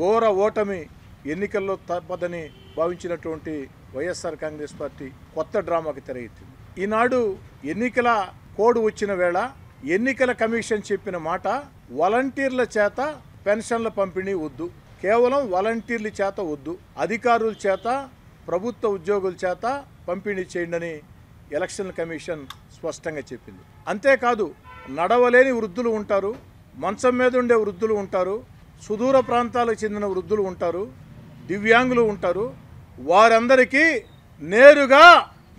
ఘోర ఓటమి ఎన్నికల్లో తప్పదని భావించినటువంటి వైఎస్ఆర్ కాంగ్రెస్ పార్టీ కొత్త డ్రామాకి తెరఎత్తింది. ఈనాడు ఎన్నికల కోడ్ వచ్చిన వేళ ఎన్నికల కమిషన్ చెప్పిన మాట వాలంటీర్ల చేత పెన్షన్ల పంపిణీ వద్దు, కేవలం వాలంటీర్ల చేత వద్దు, అధికారుల చేత ప్రభుత్వ ఉద్యోగుల చేత పంపిణీ చేయండి ఎలక్షన్ కమిషన్ స్పష్టంగా చెప్పింది. అంతేకాదు నడవలేని వృద్ధులు ఉంటారు, మంచం మీద ఉండే వృద్ధులు ఉంటారు, సుదూర ప్రాంతాలకు చెందిన వృద్ధులు ఉంటారు, దివ్యాంగులు ఉంటారు, వారందరికీ నేరుగా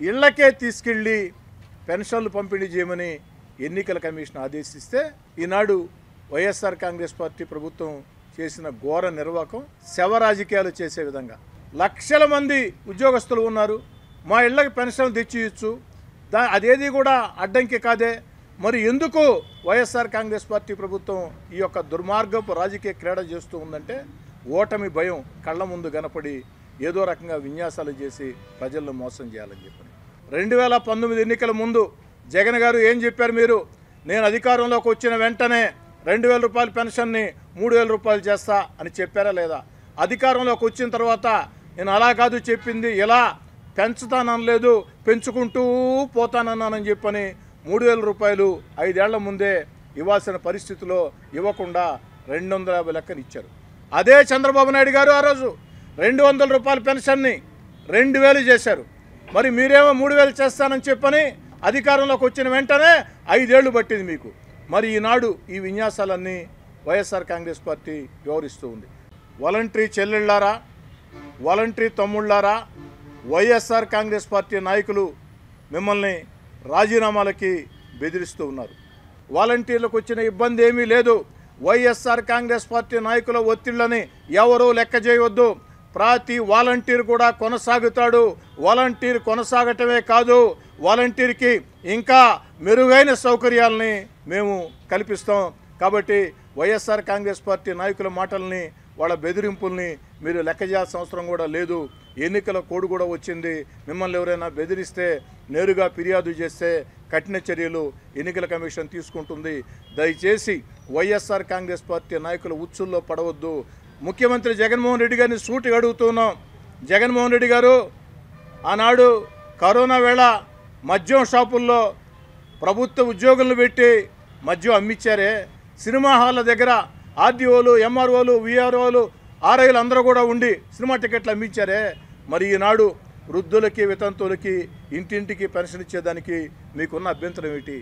ఇళ్లకే తీసుకెళ్ళి పెన్షన్లు పంపిణీ చేయమని ఎన్నికల కమిషన్ ఆదేశిస్తే ఈనాడు వైఎస్ఆర్ కాంగ్రెస్ పార్టీ ప్రభుత్వం చేసిన ఘోర నిర్వాకం శవ రాజకీయాలు చేసే విధంగా లక్షల మంది ఉద్యోగస్తులు ఉన్నారు, మా ఇళ్లకి పెన్షన్లు తెచ్చియచ్చు, అదేది కూడా అడ్డంకి కాదే. మరి ఎందుకు వైఎస్ఆర్ కాంగ్రెస్ పార్టీ ప్రభుత్వం ఈ యొక్క దుర్మార్గపు రాజకీయ క్రీడ చేస్తూ ఉందంటే ఓటమి భయం కళ్ళ ముందు కనపడి ఏదో రకంగా విన్యాసాలు చేసి ప్రజలను మోసం చేయాలని చెప్పని 2019 ఎన్నికల ముందు జగన్ గారు ఏం చెప్పారు? మీరు నేను అధికారంలోకి వచ్చిన వెంటనే 2000 రూపాయల పెన్షన్ని 3000 రూపాయలు చేస్తా అని చెప్పారా లేదా? అధికారంలోకి వచ్చిన తర్వాత నేను అలా కాదు చెప్పింది, ఇలా పెంచుతాననలేదు, పెంచుకుంటూ పోతానన్నానని చెప్పని 3000 రూపాయలు 5 ఏళ్ల ముందే ఇవ్వాల్సిన పరిస్థితిలో ఇవ్వకుండా 250 లెక్కని ఇచ్చారు. అదే చంద్రబాబు నాయుడు గారు ఆ రోజు 200 రూపాయల పెన్షన్ని 2000 చేశారు. మరి మీరేమో 3000 చేస్తానని చెప్పని అధికారంలోకి వచ్చిన వెంటనే 5 ఏళ్లు పట్టింది మీకు. మరి ఈనాడు ఈ విన్యాసాలన్నీ వైఎస్ఆర్ కాంగ్రెస్ పార్టీ వ్యవహరిస్తూ ఉంది. వాలంటరీ చెల్లెళ్ళారా, వాలంటరీ తమ్ముళ్ళారా, వైఎస్ఆర్ కాంగ్రెస్ పార్టీ నాయకులు మిమ్మల్ని రాజీనామాలకి బెదిరిస్తూ ఉన్నారు. వాలంటీర్లకు వచ్చిన ఇబ్బంది ఏమీ లేదు. వైఎస్ఆర్ కాంగ్రెస్ పార్టీ నాయకుల ఒత్తిళ్లని ఎవరూ లెక్క చేయవద్దు. ప్రతి వాలంటీర్ కూడా కొనసాగుతాడు. వాలంటీర్ కొనసాగటమే కాదు, వాలంటీర్కి ఇంకా మెరుగైన సౌకర్యాలని మేము కల్పిస్తాం. కాబట్టి వైఎస్ఆర్ కాంగ్రెస్ పార్టీ నాయకుల మాటల్ని, వాళ్ళ బెదిరింపుల్ని మీరు లెక్క చేయాల్సిన అవసరం కూడా లేదు. ఎన్నికల కోడ్ కూడా వచ్చింది. మిమ్మల్ని ఎవరైనా బెదిరిస్తే నేరుగా ఫిర్యాదు చేస్తే కఠిన చర్యలు ఎన్నికల కమిషన్ తీసుకుంటుంది. దయచేసి వైఎస్ఆర్ కాంగ్రెస్ పార్టీ నాయకుల ఉచ్చుల్లో పడవద్దు. ముఖ్యమంత్రి జగన్మోహన్ రెడ్డి గారిని సూటిగా అడుగుతున్నాం. జగన్మోహన్ రెడ్డి గారు ఆనాడు కరోనా వేళ మద్యం షాపుల్లో ప్రభుత్వ ఉద్యోగులను పెట్టి మద్యం అమ్మించారే, సినిమా హాళ్ళ దగ్గర ఆర్డీఓలు, ఎంఆర్ఓలు, విఆర్ఓలు, ఆర్ఐలు అందరూ కూడా ఉండి సినిమా టికెట్లు అమ్మించారే. మరి ఈనాడు వృద్ధులకి, వితంతువులకి ఇంటింటికి పెన్షన్ ఇచ్చేదానికి మీకున్న అభ్యంతరం ఏంటి?